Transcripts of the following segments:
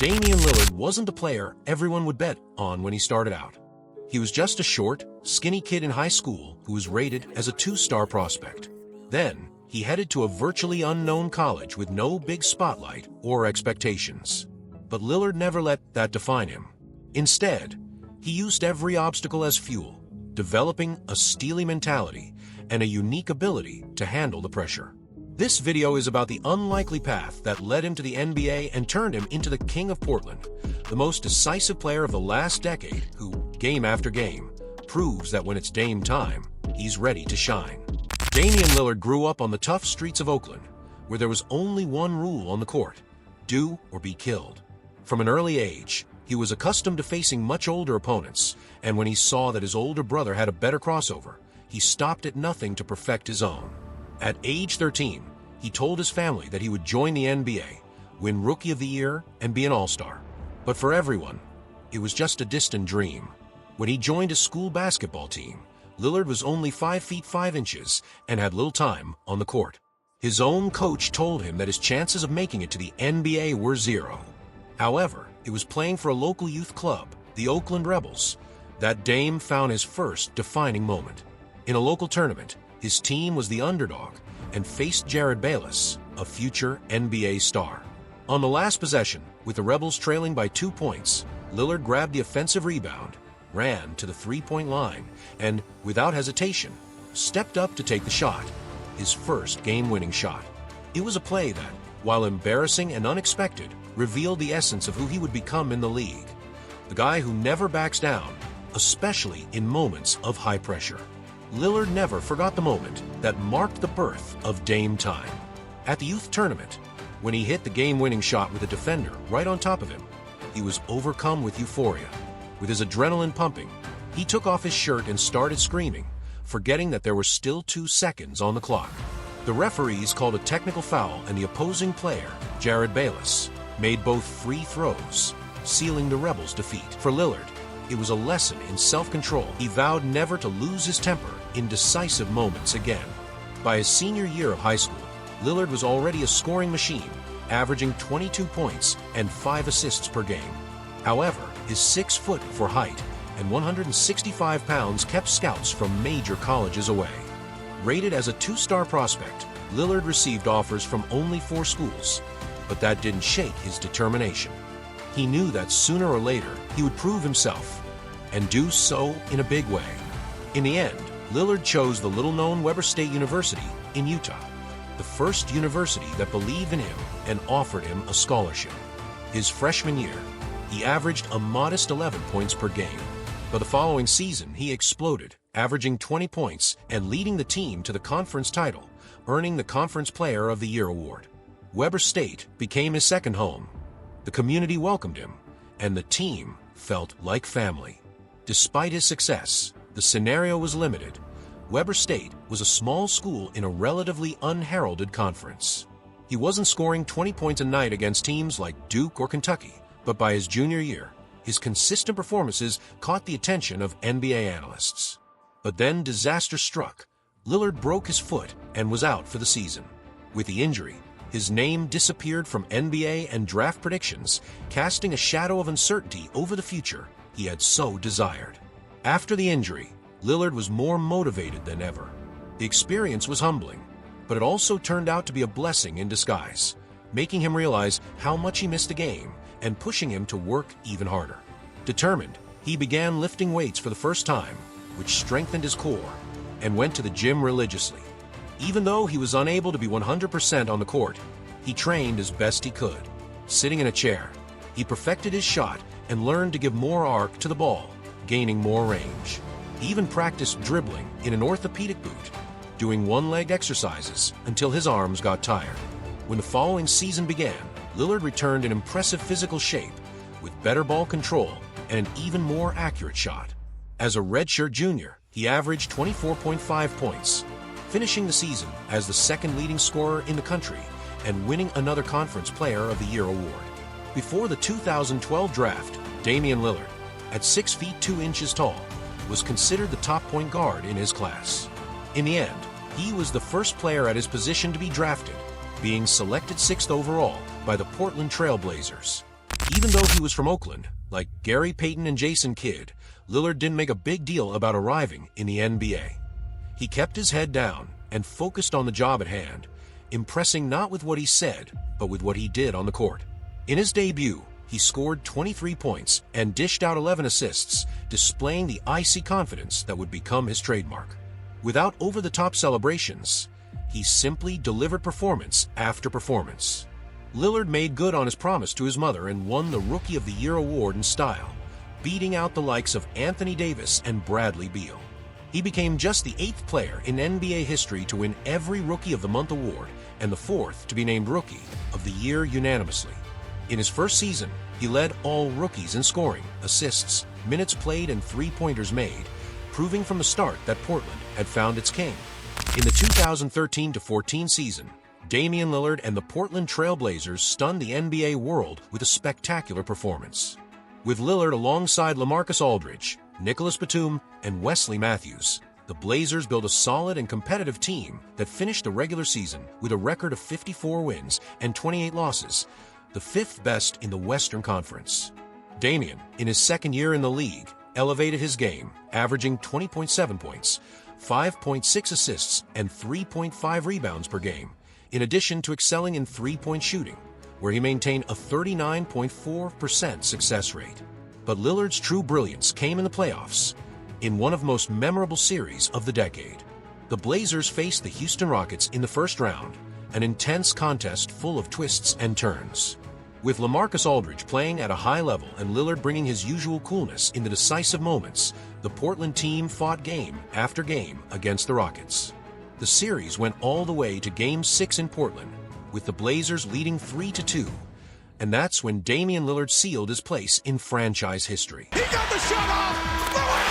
Damian Lillard wasn't the player everyone would bet on when he started out. He was just a short, skinny kid in high school who was rated as a two-star prospect. Then, he headed to a virtually unknown college with no big spotlight or expectations. But Lillard never let that define him. Instead, he used every obstacle as fuel, developing a steely mentality and a unique ability to handle the pressure. This video is about the unlikely path that led him to the NBA and turned him into the King of Portland, the most decisive player of the last decade who, game after game, proves that when it's Dame time, he's ready to shine. Damian Lillard grew up on the tough streets of Oakland, where there was only one rule on the court: do or be killed. From an early age, he was accustomed to facing much older opponents, and when he saw that his older brother had a better crossover, he stopped at nothing to perfect his own. At age 13, he told his family that he would join the NBA, win Rookie of the Year, and be an All-Star. But for everyone, it was just a distant dream. When he joined his school basketball team, Lillard was only 5 feet 5 inches and had little time on the court. His own coach told him that his chances of making it to the NBA were zero. However, it was playing for a local youth club, the Oakland Rebels, that Dame found his first defining moment. In a local tournament, his team was the underdog and faced Jerryd Bayless, a future NBA star. On the last possession, with the Rebels trailing by 2 points, Lillard grabbed the offensive rebound, ran to the three-point line, and, without hesitation, stepped up to take the shot, his first game-winning shot. It was a play that, while embarrassing and unexpected, revealed the essence of who he would become in the league. The guy who never backs down, especially in moments of high pressure. Lillard never forgot the moment that marked the birth of Dame time. At the youth tournament, when he hit the game-winning shot with a defender right on top of him, he was overcome with euphoria. With his adrenaline pumping, he took off his shirt and started screaming, forgetting that there were still 2 seconds on the clock. The referees called a technical foul, and the opposing player, Jerryd Bayless, made both free throws, sealing the Rebels' defeat. For Lillard, it was a lesson in self-control. He vowed never to lose his temper in decisive moments again. By his senior year of high school, Lillard was already a scoring machine, averaging 22 points and 5 assists per game. However, his 6 foot for height and 165 pounds kept scouts from major colleges away. Rated as a 2-star prospect, Lillard received offers from only 4 schools, but that didn't shake his determination. He knew that sooner or later he would prove himself, and do so in a big way. In the end, Lillard chose the little-known Weber State University in Utah, the first university that believed in him and offered him a scholarship. His freshman year, he averaged a modest 11 points per game, but the following season he exploded, averaging 20 points and leading the team to the conference title, earning the Conference Player of the Year award. Weber State became his second home. The community welcomed him, and the team felt like family. Despite his success, the scenario was limited. Weber State was a small school in a relatively unheralded conference. He wasn't scoring 20 points a night against teams like Duke or Kentucky, but by his junior year, his consistent performances caught the attention of NBA analysts. But then disaster struck. Lillard broke his foot and was out for the season. With the injury, his name disappeared from NBA and draft predictions, casting a shadow of uncertainty over the future he had so desired. After the injury, Lillard was more motivated than ever. The experience was humbling, but it also turned out to be a blessing in disguise, making him realize how much he missed the game and pushing him to work even harder. Determined, he began lifting weights for the first time, which strengthened his core, and went to the gym religiously. Even though he was unable to be 100% on the court, he trained as best he could. Sitting in a chair, he perfected his shot and learned to give more arc to the ball, gaining more range. He even practiced dribbling in an orthopedic boot, doing one-legged exercises until his arms got tired. When the following season began, Lillard returned in impressive physical shape, with better ball control and an even more accurate shot. As a redshirt junior, he averaged 24.5 points, finishing the season as the second leading scorer in the country and winning another Conference Player of the Year award. Before the 2012 draft, Damian Lillard, at 6 feet 2 inches tall, was considered the top point guard in his class. In the end, he was the first player at his position to be drafted, being selected 6th overall by the Portland Trail Blazers. Even though he was from Oakland, like Gary Payton and Jason Kidd, Lillard didn't make a big deal about arriving in the NBA. He kept his head down and focused on the job at hand, impressing not with what he said, but with what he did on the court. In his debut, he scored 23 points and dished out 11 assists, displaying the icy confidence that would become his trademark. Without over-the-top celebrations, he simply delivered performance after performance. Lillard made good on his promise to his mother and won the Rookie of the Year award in style, beating out the likes of Anthony Davis and Bradley Beal. He became just the 8th player in NBA history to win every Rookie of the Month award and the 4th to be named Rookie of the Year unanimously. In his first season, he led all rookies in scoring, assists, minutes played, and three-pointers made, proving from the start that Portland had found its king. In the 2013-14 season, Damian Lillard and the Portland Trail Blazers stunned the NBA world with a spectacular performance. With Lillard alongside LaMarcus Aldridge, Nicholas Batum, and Wesley Matthews, the Blazers built a solid and competitive team that finished the regular season with a record of 54 wins and 28 losses, the 5th best in the Western Conference. Damian, in his second year in the league, elevated his game, averaging 20.7 points, 5.6 assists, and 3.5 rebounds per game, in addition to excelling in three-point shooting, where he maintained a 39.4% success rate. But Lillard's true brilliance came in the playoffs, in one of the most memorable series of the decade. The Blazers faced the Houston Rockets in the first round, an intense contest full of twists and turns. With LaMarcus Aldridge playing at a high level and Lillard bringing his usual coolness in the decisive moments, the Portland team fought game after game against the Rockets. The series went all the way to Game 6 in Portland, with the Blazers leading 3-2, and that's when Damian Lillard sealed his place in franchise history. He got the shot off! Lillard,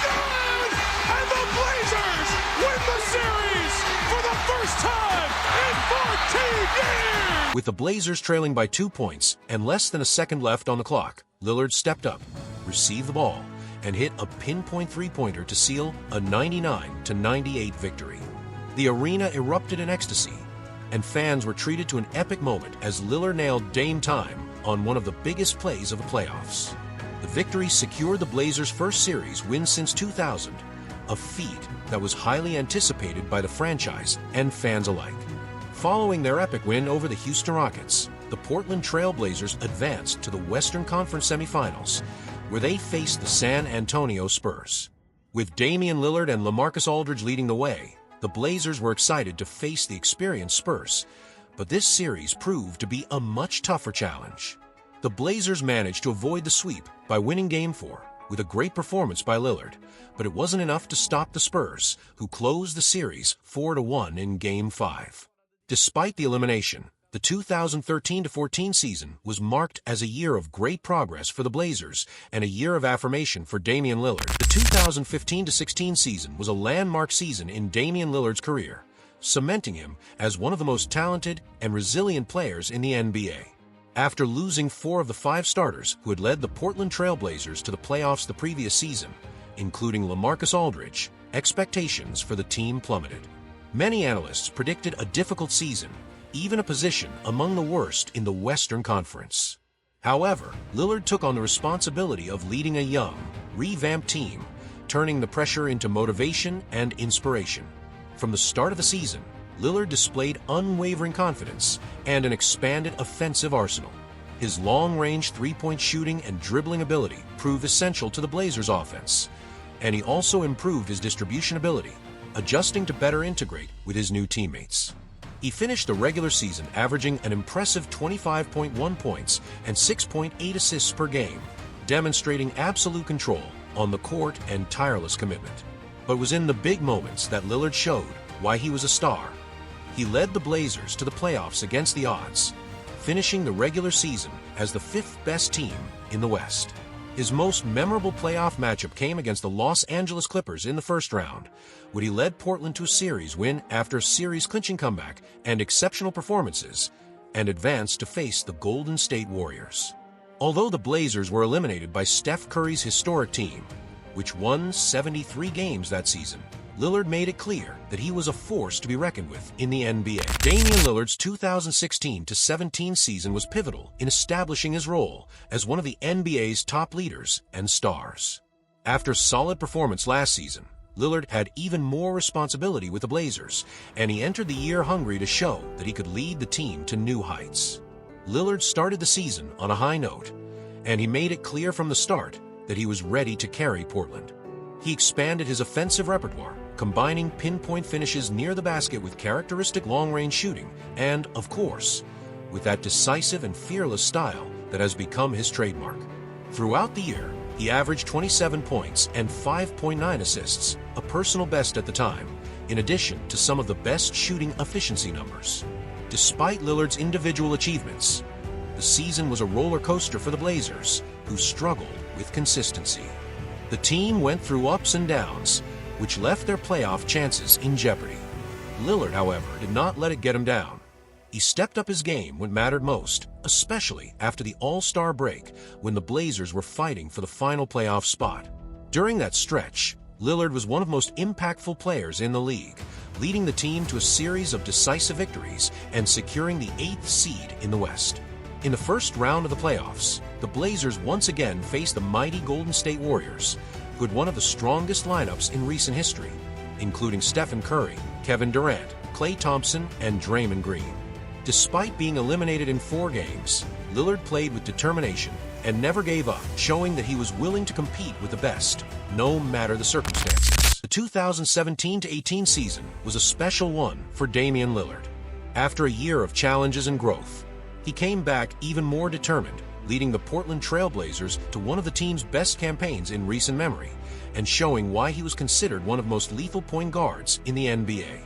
good! And the Blazers win the series for the first time in 14 years! With the Blazers trailing by 2 points and less than a second left on the clock, Lillard stepped up, received the ball, and hit a pinpoint three-pointer to seal a 99-98 victory. The arena erupted in ecstasy, and fans were treated to an epic moment as Lillard nailed Dame time on one of the biggest plays of the playoffs. The victory secured the Blazers' first series win since 2000, a feat that was highly anticipated by the franchise and fans alike. Following their epic win over the Houston Rockets, the Portland Trail Blazers advanced to the Western Conference semifinals, where they faced the San Antonio Spurs. With Damian Lillard and LaMarcus Aldridge leading the way, the Blazers were excited to face the experienced Spurs, but this series proved to be a much tougher challenge. The Blazers managed to avoid the sweep by winning Game 4 with a great performance by Lillard, but it wasn't enough to stop the Spurs, who closed the series 4-1 in Game 5. Despite the elimination, the 2013-14 season was marked as a year of great progress for the Blazers and a year of affirmation for Damian Lillard. The 2015-16 season was a landmark season in Damian Lillard's career, cementing him as one of the most talented and resilient players in the NBA. After losing 4 of the 5 starters who had led the Portland Trail Blazers to the playoffs the previous season, including LaMarcus Aldridge, expectations for the team plummeted. Many analysts predicted a difficult season, even a position among the worst in the Western Conference. However, Lillard took on the responsibility of leading a young, revamped team, turning the pressure into motivation and inspiration. From the start of the season, Lillard displayed unwavering confidence and an expanded offensive arsenal. His long-range three-point shooting and dribbling ability proved essential to the Blazers' offense, and he also improved his distribution ability, adjusting to better integrate with his new teammates. He finished the regular season averaging an impressive 25.1 points and 6.8 assists per game, demonstrating absolute control on the court and tireless commitment. But it was in the big moments that Lillard showed why he was a star. He led the Blazers to the playoffs against the odds, finishing the regular season as the 5th best team in the West. His most memorable playoff matchup came against the Los Angeles Clippers in the first round, when he led Portland to a series win after a series-clinching comeback and exceptional performances, and advanced to face the Golden State Warriors. Although the Blazers were eliminated by Steph Curry's historic team, which won 73 games that season, Lillard made it clear that he was a force to be reckoned with in the NBA. Damian Lillard's 2016-17 season was pivotal in establishing his role as one of the NBA's top leaders and stars. After solid performance last season, Lillard had even more responsibility with the Blazers, and he entered the year hungry to show that he could lead the team to new heights. Lillard started the season on a high note, and he made it clear from the start that he was ready to carry Portland. He expanded his offensive repertoire, combining pinpoint finishes near the basket with characteristic long-range shooting, and, of course, with that decisive and fearless style that has become his trademark. Throughout the year, he averaged 27 points and 5.9 assists, a personal best at the time, in addition to some of the best shooting efficiency numbers. Despite Lillard's individual achievements, the season was a roller coaster for the Blazers, who struggled with consistency. The team went through ups and downs, which left their playoff chances in jeopardy. Lillard, however, did not let it get him down. He stepped up his game when it mattered most, especially after the All-Star break when the Blazers were fighting for the final playoff spot. During that stretch, Lillard was one of the most impactful players in the league, leading the team to a series of decisive victories and securing the 8th seed in the West. In the first round of the playoffs, the Blazers once again faced the mighty Golden State Warriors, who had one of the strongest lineups in recent history, including Stephen Curry, Kevin Durant, Klay Thompson, and Draymond Green. Despite being eliminated in 4 games, Lillard played with determination and never gave up, showing that he was willing to compete with the best, no matter the circumstances. The 2017-18 season was a special one for Damian Lillard. After a year of challenges and growth, he came back even more determined, leading the Portland Trail Blazers to one of the team's best campaigns in recent memory, and showing why he was considered one of the most lethal point guards in the NBA.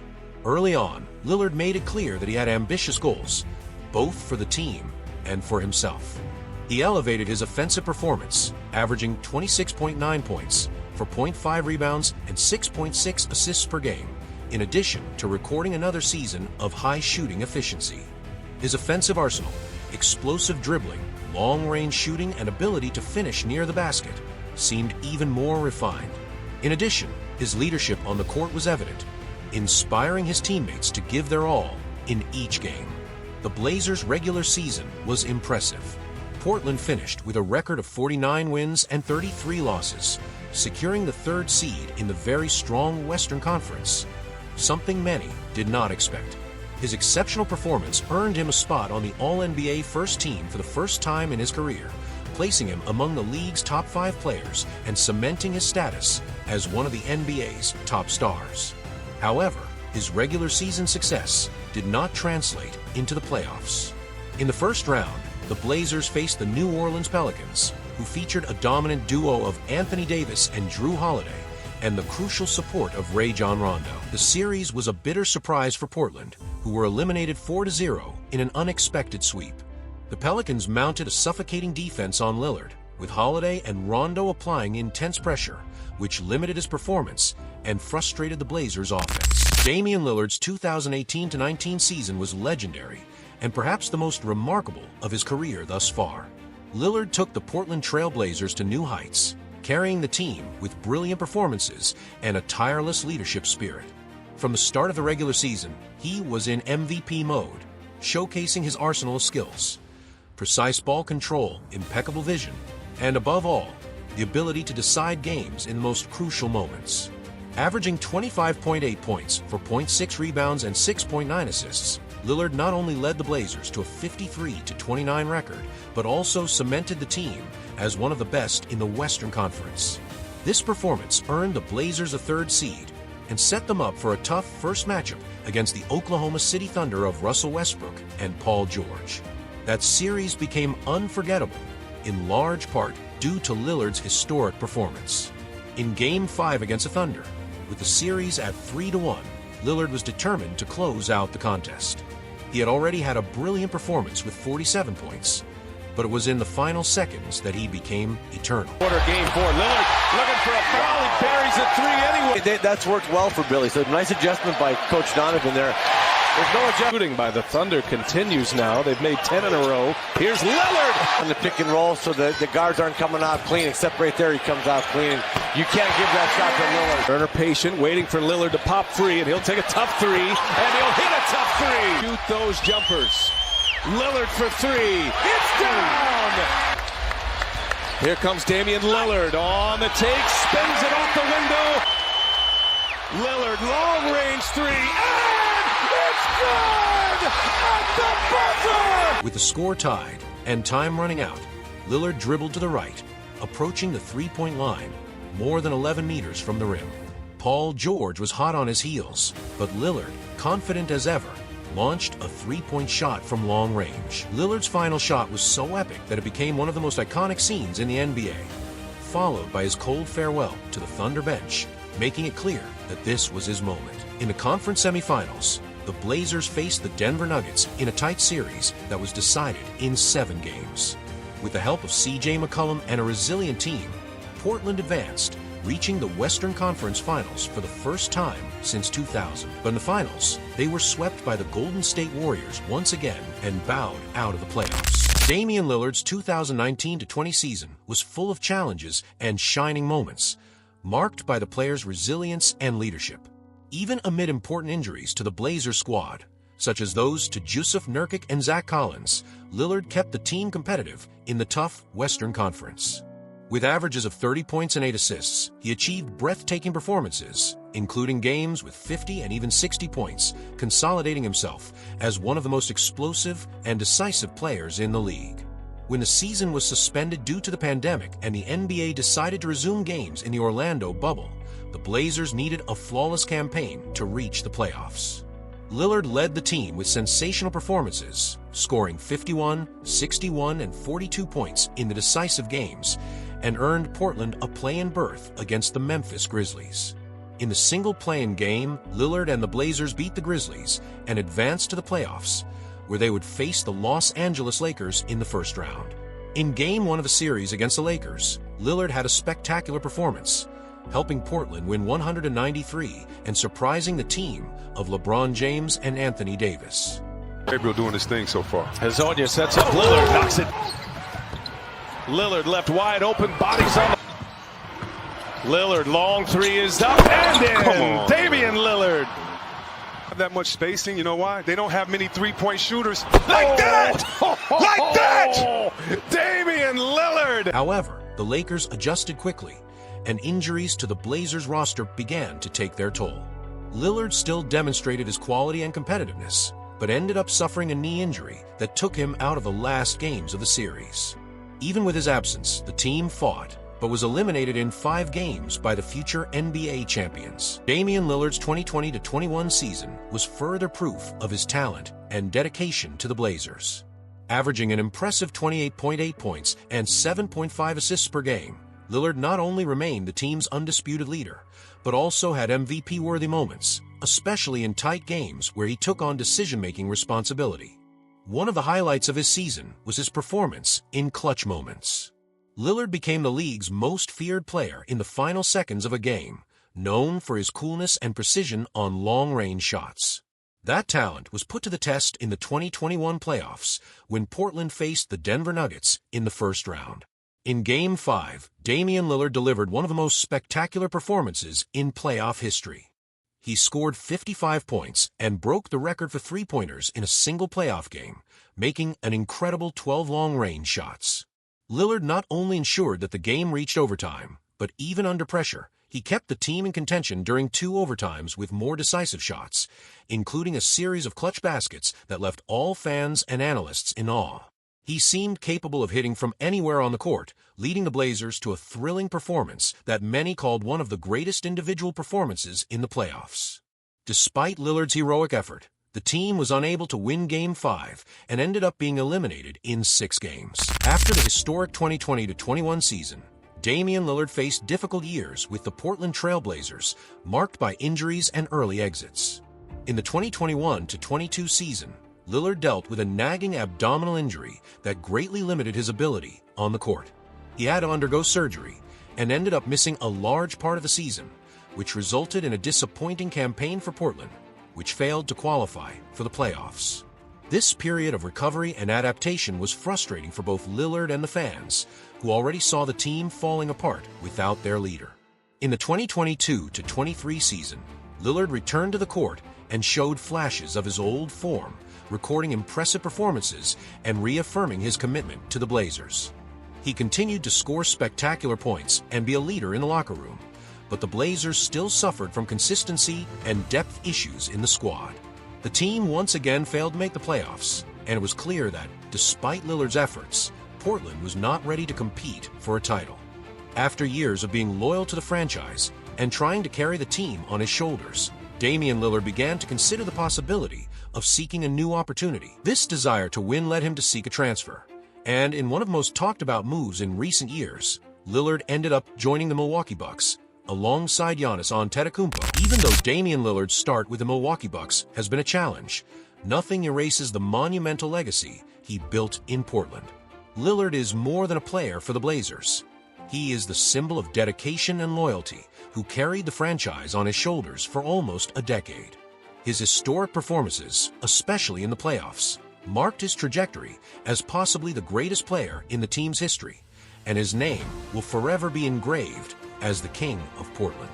Early on, Lillard made it clear that he had ambitious goals, both for the team and for himself. He elevated his offensive performance, averaging 26.9 points for 0.5 rebounds and 6.6 assists per game, in addition to recording another season of high shooting efficiency. His offensive arsenal, explosive dribbling, long-range shooting, and ability to finish near the basket seemed even more refined. In addition, his leadership on the court was evident, inspiring his teammates to give their all in each game. The Blazers' regular season was impressive. Portland finished with a record of 49 wins and 33 losses, securing the 3rd seed in the very strong Western Conference, something many did not expect. His exceptional performance earned him a spot on the All-NBA first team for the first time in his career, placing him among the league's top 5 players and cementing his status as one of the NBA's top stars. However, his regular season success did not translate into the playoffs. In the first round, the Blazers faced the New Orleans Pelicans, who featured a dominant duo of Anthony Davis and Drew Holiday, and the crucial support of Rajon Rondo. The series was a bitter surprise for Portland, who were eliminated 4-0 in an unexpected sweep. The Pelicans mounted a suffocating defense on Lillard, with Holiday and Rondo applying intense pressure, which limited his performance and frustrated the Blazers' offense. Damian Lillard's 2018-19 season was legendary, and perhaps the most remarkable of his career thus far. Lillard took the Portland Trail Blazers to new heights, carrying the team with brilliant performances and a tireless leadership spirit. From the start of the regular season, he was in MVP mode, showcasing his arsenal of skills, precise ball control, impeccable vision, and above all, the ability to decide games in the most crucial moments. Averaging 25.8 points for 0.6 rebounds and 6.9 assists, Lillard not only led the Blazers to a 53-29 record, but also cemented the team as one of the best in the Western Conference. This performance earned the Blazers a 3rd seed and set them up for a tough first matchup against the Oklahoma City Thunder of Russell Westbrook and Paul George. That series became unforgettable, in large part due to Lillard's historic performance. In Game 5 against the Thunder, with the series at 3-1, Lillard was determined to close out the contest. He had already had a brilliant performance with 47 points, but it was in the final seconds that he became eternal. Quarter Game 4, Lillard looking for a foul, he buries it 3 anyway. That's worked well for Billy, so nice adjustment by Coach Donovan there. There's no shooting by the Thunder continues now. They've made 10 in a row. Here's Lillard on the pick and roll, so the guards aren't coming out clean, except right there he comes out clean. You can't give that shot to Lillard. Turner patient, waiting for Lillard to pop three, and he'll take a tough three, and he'll hit a tough three. Shoot those jumpers. Lillard for three. It's down! Here comes Damian Lillard on the take, spins it off the window. Lillard, long range three, and it's good at the buzzer! With the score tied and time running out, Lillard dribbled to the right, approaching the three-point line, more than 11 meters from the rim. Paul George was hot on his heels, but Lillard, confident as ever, launched a three-point shot from long range. Lillard's final shot was so epic that it became one of the most iconic scenes in the NBA, followed by his cold farewell to the Thunder bench, making it clear that this was his moment. In the conference semifinals, the Blazers faced the Denver Nuggets in a tight series that was decided in 7 games. With the help of C.J. McCollum and a resilient team, Portland advanced, reaching the Western Conference Finals for the first time since 2000. But in the finals, they were swept by the Golden State Warriors once again and bowed out of the playoffs. Damian Lillard's 2019-20 season was full of challenges and shining moments, marked by the player's resilience and leadership. Even amid important injuries to the Blazers squad, such as those to Jusuf Nurkic and Zach Collins, Lillard kept the team competitive in the tough Western Conference. With averages of 30 points and 8 assists, he achieved breathtaking performances, including games with 50 and even 60 points, consolidating himself as one of the most explosive and decisive players in the league. When the season was suspended due to the pandemic and the NBA decided to resume games in the Orlando bubble, the Blazers needed a flawless campaign to reach the playoffs. Lillard led the team with sensational performances, scoring 51, 61, and 42 points in the decisive games, and earned Portland a play-in berth against the Memphis Grizzlies. In the single play-in game, Lillard and the Blazers beat the Grizzlies and advanced to the playoffs, where they would face the Los Angeles Lakers in the first round. In Game 1 of the series against the Lakers, Lillard had a spectacular performance, helping Portland win 193 and surprising the team of LeBron James and Anthony Davis. Gabriel doing his thing so far. Hazonia sets up Lillard, knocks it. Lillard left wide open, bodies on. Lillard, long three is up and in. Come on. Damian Lillard. That much spacing, you know why? They don't have many three-point shooters like that! Like that! Damian Lillard! However, the Lakers adjusted quickly, and injuries to the Blazers roster began to take their toll. Lillard still demonstrated his quality and competitiveness, but ended up suffering a knee injury that took him out of the last games of the series. Even with his absence, the team fought, but was eliminated in 5 games by the future NBA champions. Damian Lillard's 2020-21 season was further proof of his talent and dedication to the Blazers. Averaging an impressive 28.8 points and 7.5 assists per game, Lillard not only remained the team's undisputed leader, but also had MVP-worthy moments, especially in tight games where he took on decision-making responsibility. One of the highlights of his season was his performance in clutch moments. Lillard became the league's most feared player in the final seconds of a game, known for his coolness and precision on long-range shots. That talent was put to the test in the 2021 playoffs when Portland faced the Denver Nuggets in the first round. In Game 5, Damian Lillard delivered one of the most spectacular performances in playoff history. He scored 55 points and broke the record for three-pointers in a single playoff game, making an incredible 12 long-range shots. Lillard not only ensured that the game reached overtime, but even under pressure, he kept the team in contention during 2 overtimes with more decisive shots, including a series of clutch baskets that left all fans and analysts in awe. He seemed capable of hitting from anywhere on the court, leading the Blazers to a thrilling performance that many called one of the greatest individual performances in the playoffs. Despite Lillard's heroic effort, the team was unable to win Game 5 and ended up being eliminated in 6 games. After the historic 2020-21 season, Damian Lillard faced difficult years with the Portland Trail Blazers, marked by injuries and early exits. In the 2021-22 season, Lillard dealt with a nagging abdominal injury that greatly limited his ability on the court. He had to undergo surgery and ended up missing a large part of the season, which resulted in a disappointing campaign for Portland, which failed to qualify for the playoffs. This period of recovery and adaptation was frustrating for both Lillard and the fans, who already saw the team falling apart without their leader. In the 2022-23 season, Lillard returned to the court and showed flashes of his old form, recording impressive performances and reaffirming his commitment to the Blazers. He continued to score spectacular points and be a leader in the locker room, but the Blazers still suffered from consistency and depth issues in the squad. The team once again failed to make the playoffs, and it was clear that, despite Lillard's efforts, Portland was not ready to compete for a title. After years of being loyal to the franchise and trying to carry the team on his shoulders, Damian Lillard began to consider the possibility of seeking a new opportunity. This desire to win led him to seek a transfer, and in one of the most talked about moves in recent years, Lillard ended up joining the Milwaukee Bucks alongside Giannis Antetokounmpo. Even though Damian Lillard's start with the Milwaukee Bucks has been a challenge, nothing erases the monumental legacy he built in Portland. Lillard is more than a player for the Blazers. He is the symbol of dedication and loyalty who carried the franchise on his shoulders for almost a decade. His historic performances, especially in the playoffs, marked his trajectory as possibly the greatest player in the team's history, and his name will forever be engraved as the King of Portland.